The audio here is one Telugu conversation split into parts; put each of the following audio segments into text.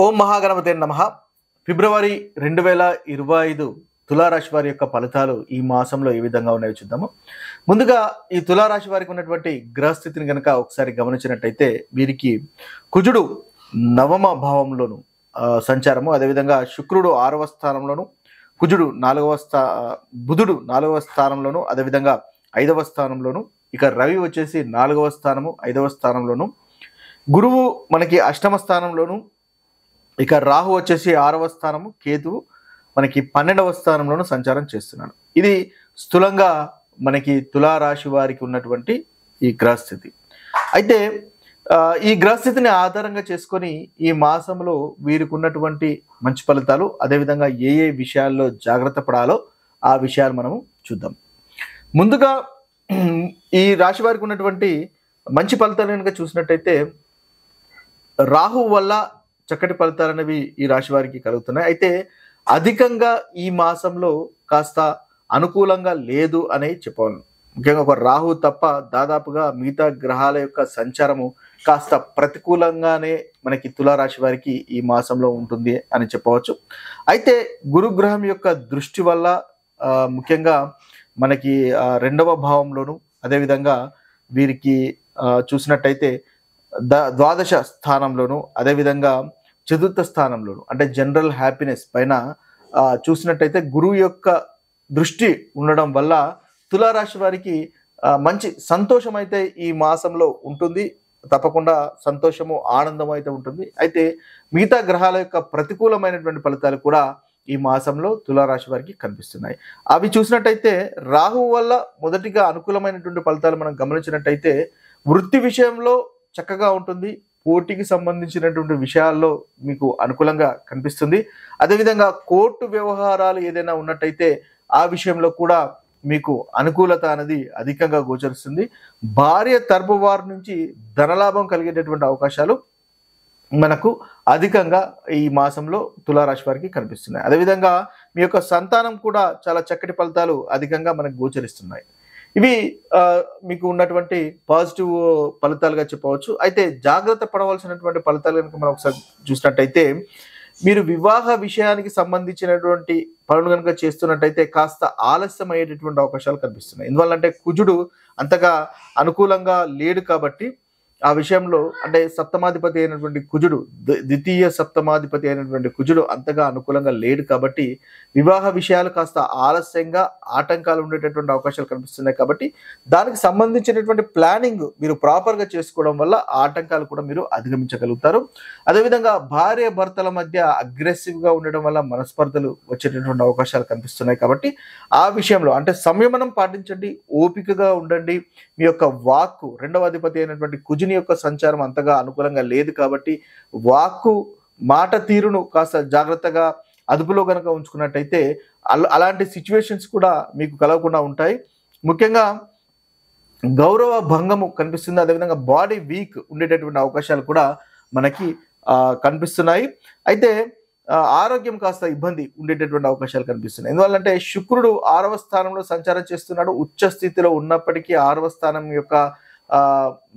ఓం మహాగణపతే నమః. ఫిబ్రవరి 2025 తులారాశి వారి యొక్క ఫలితాలు ఈ మాసంలో ఏ విధంగా ఉన్నాయో చూద్దాము. ముందుగా ఈ తులారాశి వారికి ఉన్నటువంటి గ్రహస్థితిని కనుక ఒకసారి గమనించినట్టయితే వీరికి కుజుడు నవమ భావంలోను సంచారము, అదేవిధంగా శుక్రుడు 6వ స్థానంలోను, కుజుడు బుధుడు 4వ స్థానంలోను, అదేవిధంగా 5వ స్థానంలోను, ఇక రవి వచ్చేసి 4వ స్థానము 5వ స్థానంలోను, గురువు మనకి 8వ స్థానంలోను, ఇక రాహు వచ్చేసి 6వ స్థానము, కేతువు మనకి 12వ స్థానంలోనూ సంచారం చేస్తున్నాడు. ఇది స్థూలంగా మనకి తులారాశి వారికి ఉన్నటువంటి ఈ గ్రహస్థితి. అయితే ఈ గ్రహస్థితిని ఆధారంగా చేసుకొని ఈ మాసంలో వీరికి ఉన్నటువంటి మంచి ఫలితాలు, అదేవిధంగా ఏ ఏ విషయాల్లో జాగ్రత్త పడాలో ఆ విషయాలు మనము చూద్దాం. ముందుగా ఈ రాశి వారికి ఉన్నటువంటి మంచి ఫలితాలు కనుక చూసినట్టయితే రాహు వల్ల చక్కటి ఫలితాలు అనేవి ఈ రాశి వారికి కలుగుతున్నాయి. అయితే అధికంగా ఈ మాసంలో కాస్త అనుకూలంగా లేదు అని చెప్పాలి. ముఖ్యంగా ఒక రాహు తప్ప దాదాపుగా మిగతా గ్రహాల యొక్క సంచారము కాస్త ప్రతికూలంగానే మనకి తులారాశి వారికి ఈ మాసంలో ఉంటుంది అని చెప్పవచ్చు. అయితే గురుగ్రహం యొక్క దృష్టి వల్ల ముఖ్యంగా మనకి 2వ భావంలోను, అదేవిధంగా వీరికి చూసినట్టయితే ద్వాదశ స్థానంలోను, అదేవిధంగా చతుర్థ స్థానంలోను అంటే జనరల్ హ్యాపీనెస్ పైన చూసినట్టయితే గురువు యొక్క దృష్టి ఉండడం వల్ల తులారాశి వారికి మంచి సంతోషం అయితే ఈ మాసంలో ఉంటుంది. తప్పకుండా సంతోషము, ఆనందం అయితే ఉంటుంది. అయితే మిగతా గ్రహాల యొక్క ప్రతికూలమైనటువంటి ఫలితాలు కూడా ఈ మాసంలో తులారాశి వారికి కనిపిస్తున్నాయి. అవి చూసినట్టయితే రాహు వల్ల మొదటిగా అనుకూలమైనటువంటి ఫలితాలు మనం గమనించినట్టయితే వృత్తి విషయంలో చక్కగా ఉంటుంది. పోటీకి సంబంధించినటువంటి విషయాల్లో మీకు అనుకూలంగా కనిపిస్తుంది. అదేవిధంగా కోర్టు వ్యవహారాలు ఏదైనా ఉన్నట్టయితే ఆ విషయంలో కూడా మీకు అనుకూలత అనేది అధికంగా గోచరిస్తుంది. భార్య తరపు వారి నుంచి ధనలాభం కలిగేటటువంటి అవకాశాలు మనకు అధికంగా ఈ మాసంలో తులారాశి వారికి కనిపిస్తున్నాయి. అదేవిధంగా మీ యొక్క సంతానం కూడా చాలా చక్కటి ఫలితాలు అధికంగా మనకు గోచరిస్తున్నాయి. ఇవి మీకు ఉన్నటువంటి పాజిటివ్ ఫలితాలుగా చెప్పవచ్చు. అయితే జాగ్రత్త పడవలసినటువంటి ఫలితాలు కనుక మనం ఒకసారి చూసినట్టయితే మీరు వివాహ విషయానికి సంబంధించినటువంటి పనులు కనుక చేస్తున్నట్టయితే కాస్త ఆలస్యం అయ్యేటటువంటి అవకాశాలు కనిపిస్తున్నాయి. ఎందువల్లంటే కుజుడు అంతగా అనుకూలంగా లేడు కాబట్టి ఆ విషయంలో అంటే సప్తమాధిపతి అయినటువంటి కుజుడు, ద్వితీయ సప్తమాధిపతి అయినటువంటి కుజుడు అంతగా అనుకూలంగా లేడు కాబట్టి వివాహ విషయాలు కాస్త ఆలస్యంగా ఆటంకాలు ఉండేటటువంటి అవకాశాలు కనిపిస్తున్నాయి. కాబట్టి దానికి సంబంధించినటువంటి ప్లానింగ్ మీరు ప్రాపర్గా చేసుకోవడం వల్ల ఆటంకాలు కూడా మీరు అధిగమించగలుగుతారు. అదేవిధంగా భార్య భర్తల మధ్య అగ్రెసివ్గా ఉండడం వల్ల మనస్పర్ధలు వచ్చేటటువంటి అవకాశాలు కనిపిస్తున్నాయి. కాబట్టి ఆ విషయంలో అంటే సంయమనం పాటించండి, ఓపికగా ఉండండి. మీ యొక్క వాక్కు, 2వ అధిపతి అయినటువంటి కుజుని యొక్క సంచారం అంతగా అనుకూలంగా లేదు కాబట్టి వాక్కు, మాట తీరును కాస్త జాగ్రత్తగా అదుపులో కనుక ఉంచుకున్నట్టయితే అలాంటి సిచ్యువేషన్స్ కూడా మీకు కలగకుండా ఉంటాయి. ముఖ్యంగా గౌరవ భంగము కనిపిస్తుంది. అదేవిధంగా బాడీ వీక్ ఉండేటటువంటి అవకాశాలు కూడా మనకి కనిపిస్తున్నాయి. అయితే ఆరోగ్యం కాస్త ఇబ్బంది ఉండేటటువంటి అవకాశాలు కనిపిస్తున్నాయి. ఎందువల్లంటే శుక్రుడు 6వ స్థానంలో సంచారం చేస్తున్నాడు. ఉచ్చ స్థితిలో ఉన్నప్పటికీ 6వ స్థానం యొక్క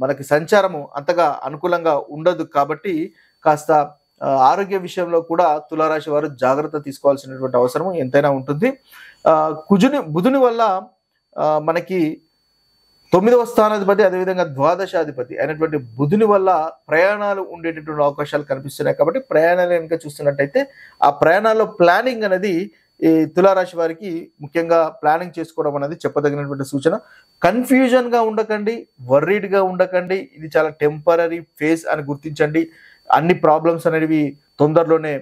మనకి సంచారము అంతగా అనుకూలంగా ఉండదు కాబట్టి కాస్త ఆరోగ్య విషయంలో కూడా తులారాశి వారు జాగ్రత్త తీసుకోవాల్సినటువంటి అవసరం ఎంతైనా ఉంటుంది. బుధుని వల్ల మనకి 9వ స్థానాధిపతి, అదేవిధంగా ద్వాదశాధిపతి అయినటువంటి బుధుని వల్ల ప్రయాణాలు ఉండేటటువంటి అవకాశాలు కనిపిస్తున్నాయి. కాబట్టి ప్రయాణాలు కనుక చూస్తున్నట్టయితే ఆ ప్రయాణాల్లో ప్లానింగ్ అనేది ఈ తులారాశి వారికి ముఖ్యంగా ప్లానింగ్ చేసుకోవడం అనేది చెప్పదగినటువంటి సూచన. కన్ఫ్యూజన్గా ఉండకండి, వర్రీడ్గా ఉండకండి. ఇది చాలా టెంపరీ ఫేజ్ అని గుర్తించండి. అన్ని ప్రాబ్లమ్స్ అనేవి తొందరలోనే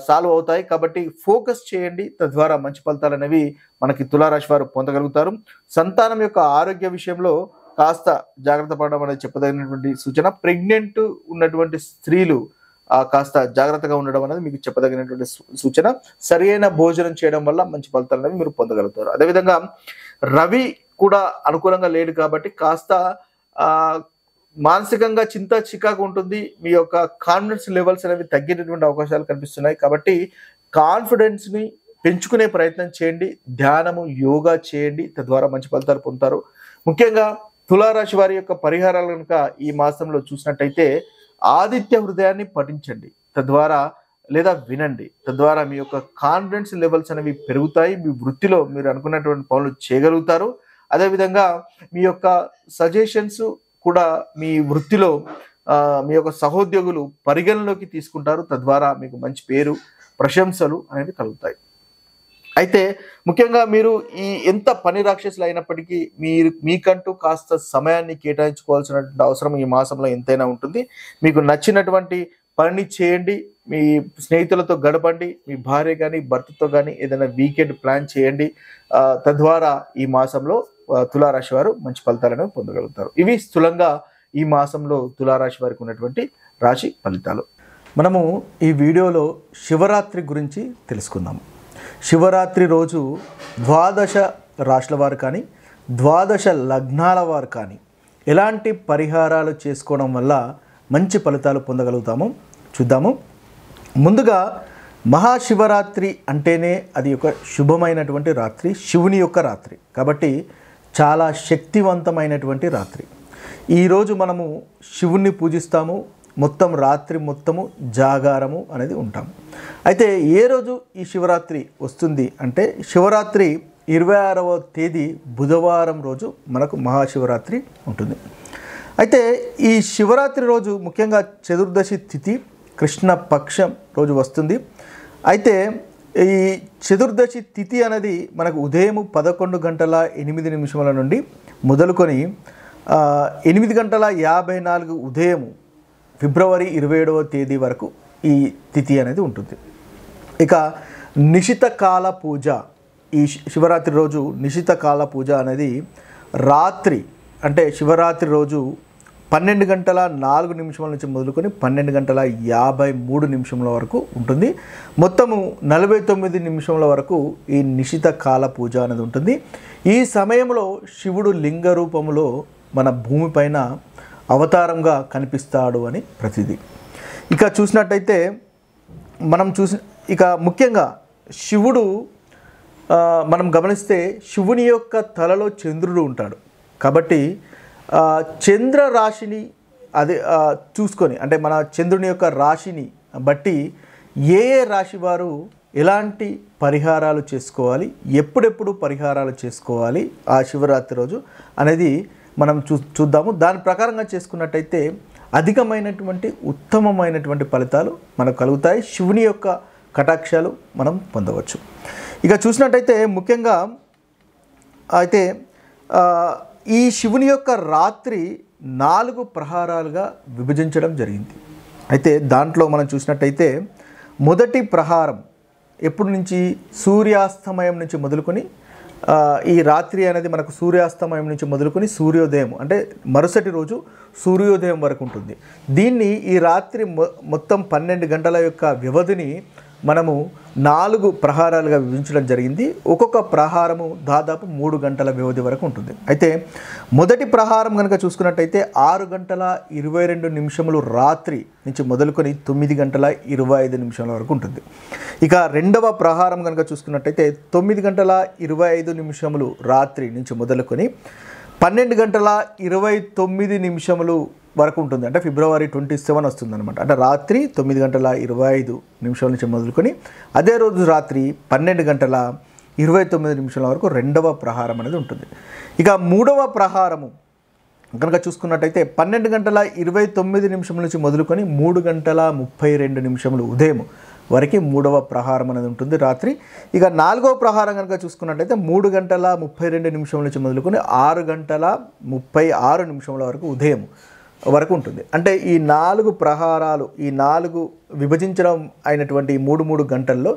సాల్వ్ అవుతాయి. కాబట్టి ఫోకస్ చేయండి, తద్వారా మంచి ఫలితాలు అనేవి మనకి తులారాశి వారు పొందగలుగుతారు. సంతానం యొక్క ఆరోగ్య విషయంలో కాస్త జాగ్రత్త పడడం అనేది చెప్పదగినటువంటి సూచన. ప్రెగ్నెంట్ ఉన్నటువంటి స్త్రీలు కాస్త జాగ్రత్తగా ఉండడం అనేది మీకు చెప్పదగినటువంటి సూచన. సరి అయిన భోజనం చేయడం వల్ల మంచి ఫలితాలు అనేవి మీరు పొందగలుగుతారు. అదేవిధంగా రవి కూడా అనుకూలంగా లేడు కాబట్టి కాస్త మానసికంగా చింత చికాకు ఉంటుంది. మీ యొక్క కాన్ఫిడెన్స్ లెవెల్స్ అనేవి తగ్గేటటువంటి అవకాశాలు కనిపిస్తున్నాయి. కాబట్టి కాన్ఫిడెన్స్ని పెంచుకునే ప్రయత్నం చేయండి. ధ్యానము, యోగా చేయండి, తద్వారా మంచి ఫలితాలు పొందుతారు. ముఖ్యంగా తులారాశి వారి యొక్క పరిహారాలు కనుక ఈ మాసంలో చూసినట్టయితే ఆదిత్య హృదయాన్ని పఠించండి. తద్వారా లేదా వినండి. తద్వారా మీ యొక్క కాన్ఫిడెన్స్ లెవెల్స్ అనేవి పెరుగుతాయి. మీ వృత్తిలో మీరు అనుకున్నటువంటి పనులు చేయగలుగుతారు. అదేవిధంగా మీ యొక్క సజెషన్స్ కూడా మీ వృత్తిలో మీ యొక్క సహోద్యోగులు పరిగణలోకి తీసుకుంటారు. తద్వారా మీకు మంచి పేరు, ప్రశంసలు అనేవి కలుగుతాయి. అయితే ముఖ్యంగా మీరు ఈ ఎంత పని రాక్షసులు అయినప్పటికీ మీకంటూ కాస్త సమయాన్ని కేటాయించుకోవాల్సినటువంటి అవసరం ఈ మాసంలో ఎంతైనా ఉంటుంది. మీకు నచ్చినటువంటి పనిని చేయండి, మీ స్నేహితులతో గడపండి, మీ భార్య కానీ భర్తతో కానీ ఏదైనా వీకెండ్ ప్లాన్ చేయండి. తద్వారా ఈ మాసంలో తులారాశి వారు మంచి ఫలితాలను పొందగలుగుతారు. ఇవి స్థూలంగా ఈ మాసంలో తులారాశి వారికి ఉన్నటువంటి రాశి ఫలితాలు. మనము ఈ వీడియోలో శివరాత్రి గురించి తెలుసుకుందాము. శివరాత్రి రోజు 12 రాశుల వారు కానీ 12 లగ్నాల వారు కానీ ఎలాంటి పరిహారాలు చేసుకోవడం వల్ల మంచి ఫలితాలు పొందగలుగుతామో చూద్దాము. ముందుగా మహాశివరాత్రి అంటేనే అది ఒక శుభమైనటువంటి రాత్రి, శివుని యొక్క రాత్రి కాబట్టి చాలా శక్తివంతమైనటువంటి రాత్రి. ఈరోజు మనము శివుణ్ణి పూజిస్తాము, మొత్తం రాత్రి మొత్తము జాగారము అనేది ఉంటాము. అయితే ఏ రోజు ఈ శివరాత్రి వస్తుంది అంటే శివరాత్రి 26వ తేదీ బుధవారం రోజు మనకు మహాశివరాత్రి ఉంటుంది. అయితే ఈ శివరాత్రి రోజు ముఖ్యంగా చతుర్దశి తిథి కృష్ణ పక్షం రోజు వస్తుంది. అయితే ఈ చతుర్దశి తిథి అనేది మనకు ఉదయం 11:08 నుండి మొదలుకొని 8:54 ఉదయం ఫిబ్రవరి 27వ తేదీ వరకు ఈ తిథి అనేది ఉంటుంది. ఇక నిశిత కాల పూజ, ఈ శివరాత్రి రోజు నిశిత కాల పూజ అనేది రాత్రి అంటే శివరాత్రి రోజు 12:04 నుంచి మొదలుకొని 12:53 వరకు ఉంటుంది. మొత్తము 49 నిమిషముల వరకు ఈ నిశిత కాల పూజ అనేది ఉంటుంది. ఈ సమయంలో శివుడు లింగ రూపంలో మన భూమిపైన అవతారంగా కనిపిస్తాడు అని ప్రతిది. ఇక చూసినట్టయితే ఇక ముఖ్యంగా శివుడు మనం గమనిస్తే శివుని యొక్క తలలో చంద్రుడు ఉంటాడు కాబట్టి చంద్ర రాశిని అదే చూసుకొని అంటే మన చంద్రుని యొక్క రాశిని బట్టి ఏ రాశి వారు ఎలాంటి పరిహారాలు చేసుకోవాలి, ఎప్పుడెప్పుడు పరిహారాలు చేసుకోవాలి ఆ శివరాత్రి రోజు అనేది మనం చూద్దాము. దాని ప్రకారంగా చేసుకున్నట్టయితే అధికమైనటువంటి ఉత్తమమైనటువంటి ఫలితాలు మనకు కలుగుతాయి. శివుని యొక్క కటాక్షాలు మనం పొందవచ్చు. ఇక చూసినట్టయితే ముఖ్యంగా అయితే ఈ శివుని యొక్క రాత్రి 4 ప్రహారాలుగా విభజించడం జరిగింది. అయితే దాంట్లో మనం చూసినట్టయితే మొదటి ప్రహారం ఎప్పటి నుంచి సూర్యాస్తమయం నుంచి మొదలుకొని ఈ రాత్రి అనేది మనకు సూర్యాస్తమయం నుంచి మొదలుకొని సూర్యోదయం అంటే మరుసటి రోజు సూర్యోదయం వరకు ఉంటుంది. దీన్ని ఈ రాత్రి మొత్తం 12 గంటల యొక్క వ్యవధిని మనము 4 ప్రహారాలుగా విభజించడం జరిగింది. ఒక్కొక్క ప్రహారము దాదాపు 3 గంటల వ్యవధి వరకు ఉంటుంది. అయితే మొదటి ప్రహారం కనుక చూసుకున్నట్టయితే 6:22 రాత్రి నుంచి మొదలుకొని 9:25 వరకు ఉంటుంది. ఇక రెండవ ప్రహారం కనుక చూసుకున్నట్టయితే 9:25 రాత్రి నుంచి మొదలుకొని 12:29 వరకు ఉంటుంది. అంటే ఫిబ్రవరి 27 వస్తుంది అనమాట. అంటే రాత్రి 9:25 నుంచి మొదలుకొని అదే రోజు రాత్రి 12:29 వరకు రెండవ ప్రహారం అనేది ఉంటుంది. ఇక మూడవ ప్రహారము కనుక చూసుకున్నట్టయితే 12:29 నుంచి మొదలుకొని 3:32 ఉదయం వరకు మూడవ ప్రహారం అనేది ఉంటుంది రాత్రి. ఇక నాలుగవ ప్రహారం కనుక చూసుకున్నట్టయితే 3:32 నుంచి మొదలుకొని 6:36 వరకు ఉదయం వరకు ఉంటుంది. అంటే ఈ 4 ప్రహారాలు, ఈ 4 విభజించడం అయినటువంటి 3 గంటల్లో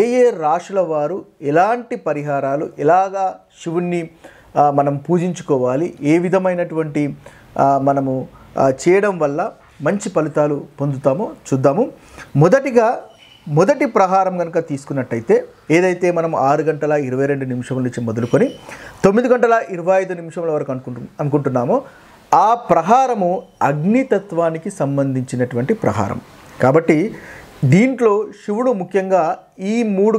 ఏ రాశుల వారు ఎలాంటి పరిహారాలు, ఎలాగా శివుణ్ణి మనం పూజించుకోవాలి, ఏ విధమైనటువంటి మనము చేయడం వల్ల మంచి ఫలితాలు పొందుతామో చూద్దాము. మొదటి ప్రహారం కనుక తీసుకున్నట్టయితే ఏదైతే మనం 6:22 నుంచి మొదలుకొని 9:25 వరకు అనుకుంటున్నామో ఆ ప్రహారము అగ్నితత్వానికి సంబంధించినటువంటి ప్రహారం. కాబట్టి దీంట్లో శివుడు ముఖ్యంగా ఈ 3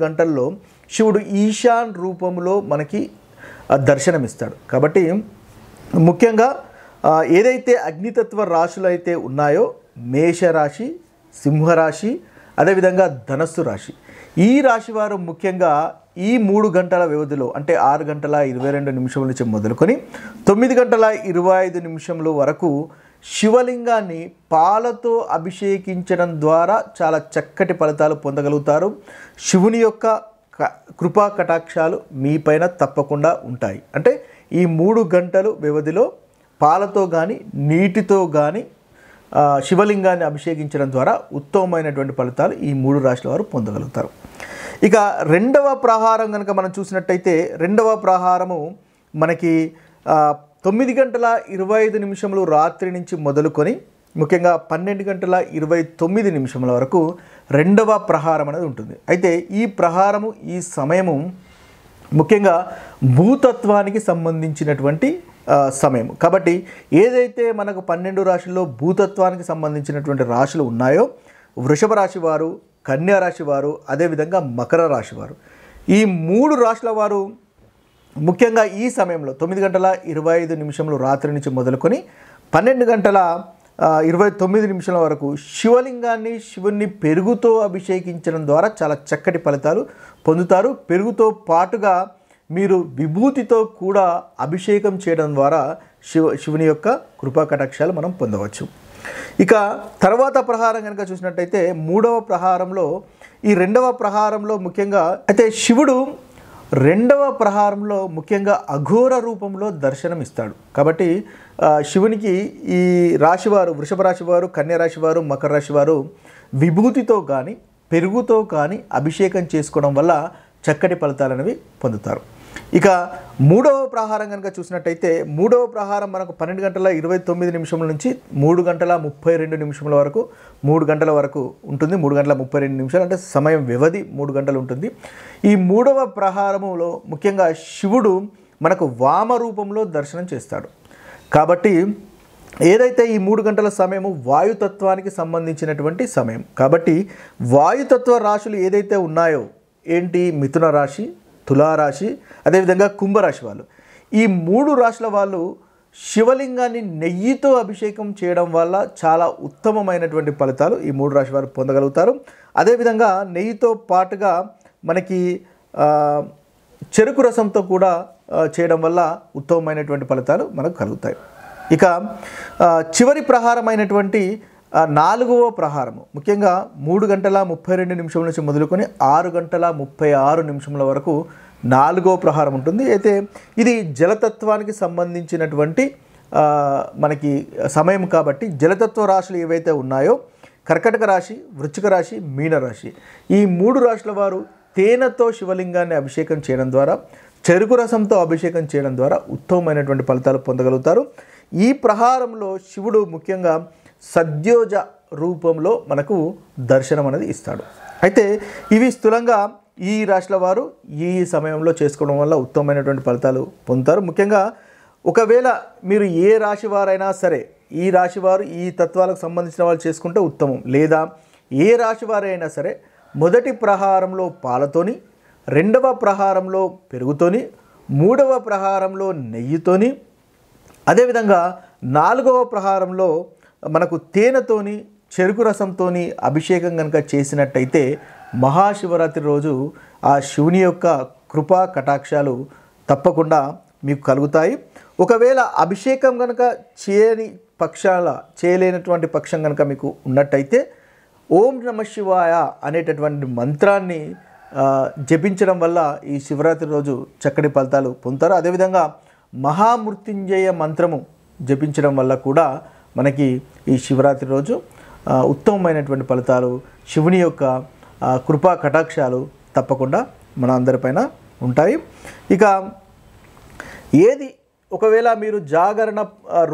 గంటల్లో శివుడు ఈశాన్ రూపంలో మనకి దర్శనమిస్తాడు. కాబట్టి ముఖ్యంగా ఏదైతే అగ్నితత్వ రాశులు అయితే ఉన్నాయో మేషరాశి, సింహరాశి, అదేవిధంగా ధనస్సు రాశి. ఈ రాశి వారు ముఖ్యంగా ఈ 3 గంటల వ్యవధిలో అంటే 6 గంటల 22 నిమిషముల నుంచి మొదలుకొని 9 గంటల 25 నిమిషముల వరకు శివలింగాన్ని పాలతో అభిషేకించడం ద్వారా చాలా చక్కటి ఫలితాలు పొందగలుగుతారు. శివుని యొక్క కృపా కటాక్షాలు మీపైన తప్పకుండా ఉంటాయి. అంటే ఈ 3 గంటలు వ్యవధిలో పాలతో కానీ నీటితో కానీ శివలింగాన్ని అభిషేకించడం ద్వారా ఉత్తమమైనటువంటి ఫలితాలు ఈ 3 రాశుల వారు పొందగలుగుతారు. ఇక రెండవ ప్రహారం కనుక మనం చూసినట్టయితే రెండవ ప్రహారము మనకి 9 గంటల 25 నిమిషములు రాత్రి నుంచి మొదలుకొని ముఖ్యంగా 12 గంటల 29 నిమిషముల వరకు రెండవ ప్రహారం అనేది ఉంటుంది. అయితే ఈ ప్రహారము ఈ సమయము ముఖ్యంగా భూతత్వానికి సంబంధించినటువంటి సమయం కాబట్టి ఏదైతే మనకు 12 రాశుల్లో భూతత్వానికి సంబంధించినటువంటి రాశులు ఉన్నాయో వృషభ రాశి వారు, కన్యా రాశి వారు, అదేవిధంగా మకర రాశి వారు, ఈ 3 రాశుల వారు ముఖ్యంగా ఈ సమయంలో 9 గంటల 25 నిమిషములు రాత్రి నుంచి మొదలుకొని 12 గంటల 29 నిమిషాల వరకు శివలింగాన్ని శివుణ్ణి పెరుగుతో అభిషేకించడం ద్వారా చాలా చక్కటి ఫలితాలు పొందుతారు. పెరుగుతో పాటుగా మీరు విభూతితో కూడా అభిషేకం చేయడం ద్వారా శివుని యొక్క కృపా కటాక్షాలు మనం పొందవచ్చు. ఇక తర్వాత ప్రహారం కనుక చూసినట్టయితే మూడవ ప్రహారంలో ఈ రెండవ ప్రహారంలో ముఖ్యంగా అయితే శివుడు రెండవ ప్రహారంలో ముఖ్యంగా అఘోర రూపంలో దర్శనం ఇస్తాడు. కాబట్టి శివునికి ఈ రాశివారు వృషభ రాశి వారు, కన్యా రాశి వారు, మకర రాశి వారు విభూతితో కానీ పెరుగుతో కానీ అభిషేకం చేసుకోవడం వల్ల చక్కటి ఫలితాలు అనేవి పొందుతారు. ఇక మూడవ ప్రహారం కనుక చూసినట్టయితే మూడవ ప్రహారం మనకు 12 గంటల 29 నిమిషముల నుంచి 3 గంటల 32 నిమిషముల వరకు 3 గంటల వరకు ఉంటుంది. 3 గంటల 32 నిమిషాలు అంటే సమయం వ్యవధి 3 గంటలు ఉంటుంది. ఈ మూడవ ప్రహారములో ముఖ్యంగా శివుడు మనకు వామ రూపంలో దర్శనం చేస్తాడు. కాబట్టి ఏదైతే ఈ 3 గంటల సమయము వాయుతత్వానికి సంబంధించినటువంటి సమయం కాబట్టి వాయుతత్వ రాశులు ఏదైతే ఉన్నాయో ఏంటి మిథున రాశి, తులారాశి, అదేవిధంగా కుంభరాశి వాళ్ళు, ఈ 3 రాశుల వాళ్ళు శివలింగాన్ని నెయ్యితో అభిషేకం చేయడం వల్ల చాలా ఉత్తమమైనటువంటి ఫలితాలు ఈ 3 రాశి వారు పొందగలుగుతారు. అదేవిధంగా నెయ్యితో పాటుగా మనకి చెరుకు రసంతో కూడా చేయడం వల్ల ఉత్తమమైనటువంటి ఫలితాలు మనకు కలుగుతాయి. ఇక చివరి ప్రహారమైనటువంటి 4వ ప్రహారము ముఖ్యంగా 3 గంటల 32 నిమిషముల నుంచి మొదలుకొని 6 గంటల 36 నిమిషముల వరకు 4వ ప్రహారం ఉంటుంది. అయితే ఇది జలతత్వానికి సంబంధించినటువంటి మనకి సమయం కాబట్టి జలతత్వ రాశులు ఏవైతే ఉన్నాయో కర్కటక రాశి, వృశ్చిక రాశి, మీనరాశి, ఈ 3 రాశుల వారు తేనెతో శివలింగాన్ని అభిషేకం చేయడం ద్వారా చెరుకు రసంతో అభిషేకం చేయడం ద్వారా ఉత్తమమైనటువంటి ఫలితాలు పొందగలుగుతారు. ఈ ప్రహారంలో శివుడు ముఖ్యంగా సద్యోజ రూపంలో మనకు దర్శనం అనేది ఇస్తాడు. అయితే ఇవి స్థూలంగా ఈ రాశుల వారు ఈ సమయంలో చేసుకోవడం వల్ల ఉత్తమమైనటువంటి ఫలితాలు పొందుతారు. ముఖ్యంగా ఒకవేళ మీరు ఏ రాశి వారైనా సరే ఈ రాశి వారు ఈ తత్వాలకు సంబంధించిన వాళ్ళు చేసుకుంటే ఉత్తమం, లేదా ఏ రాశి వారైనా సరే మొదటి ప్రహారంలో పాలతోని, రెండవ ప్రహారంలో పెరుగుతోని, మూడవ ప్రహారంలో నెయ్యితోని, అదేవిధంగా 4వ ప్రహారంలో మనకు తేనెతోని చెరుకు రసంతోని అభిషేకం కనుక చేసినట్టయితే మహాశివరాత్రి రోజు ఆ శివుని యొక్క కృపా కటాక్షాలు తప్పకుండా మీకు కలుగుతాయి. ఒకవేళ అభిషేకం కనుక చేయలేనటువంటి పక్షం కనుక మీకు ఉన్నట్టయితే ఓం నమ శివాయ అనేటటువంటి మంత్రాన్ని జపించడం వల్ల ఈ శివరాత్రి రోజు చక్కటి ఫలితాలు పొందుతారు. అదేవిధంగా మహామృత్యుంజయ మంత్రము జపించడం వల్ల కూడా మనకి ఈ శివరాత్రి రోజు ఉత్తమమైనటువంటి ఫలితాలు శివుని యొక్క కృపా కటాక్షాలు తప్పకుండా మన అందరిపైన ఉంటాయి. ఇక ఏది ఒకవేళ మీరు జాగరణ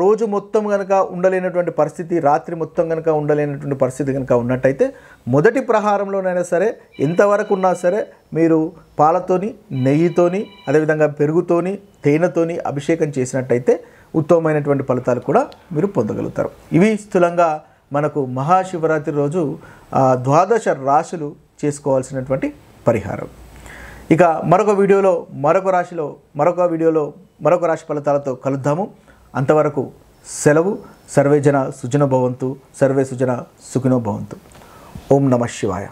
రోజు మొత్తం కనుక ఉండలేనటువంటి పరిస్థితి, రాత్రి మొత్తం కనుక ఉండలేనటువంటి పరిస్థితి కనుక ఉన్నట్టయితే మొదటి ప్రహారంలోనైనా సరే ఎంతవరకు ఉన్నా సరే మీరు పాలతోని, నెయ్యితోని, అదేవిధంగా పెరుగుతోని, తేనెతోని అభిషేకం చేసినట్టయితే ఉత్తమమైనటువంటి ఫలితాలు కూడా మీరు పొందగలుగుతారు. ఇవి స్థూలంగా మనకు మహాశివరాత్రి రోజు 12 రాశులు చేసుకోవాల్సినటువంటి పరిహారం. ఇక మరొక వీడియోలో మరొక రాశి ఫలితాలతో కలుద్దాము. అంతవరకు సెలవు. సర్వే జన సుజనో భవంతు, సర్వే సుజన సుఖినో భవంతు. ఓం నమః శివాయ.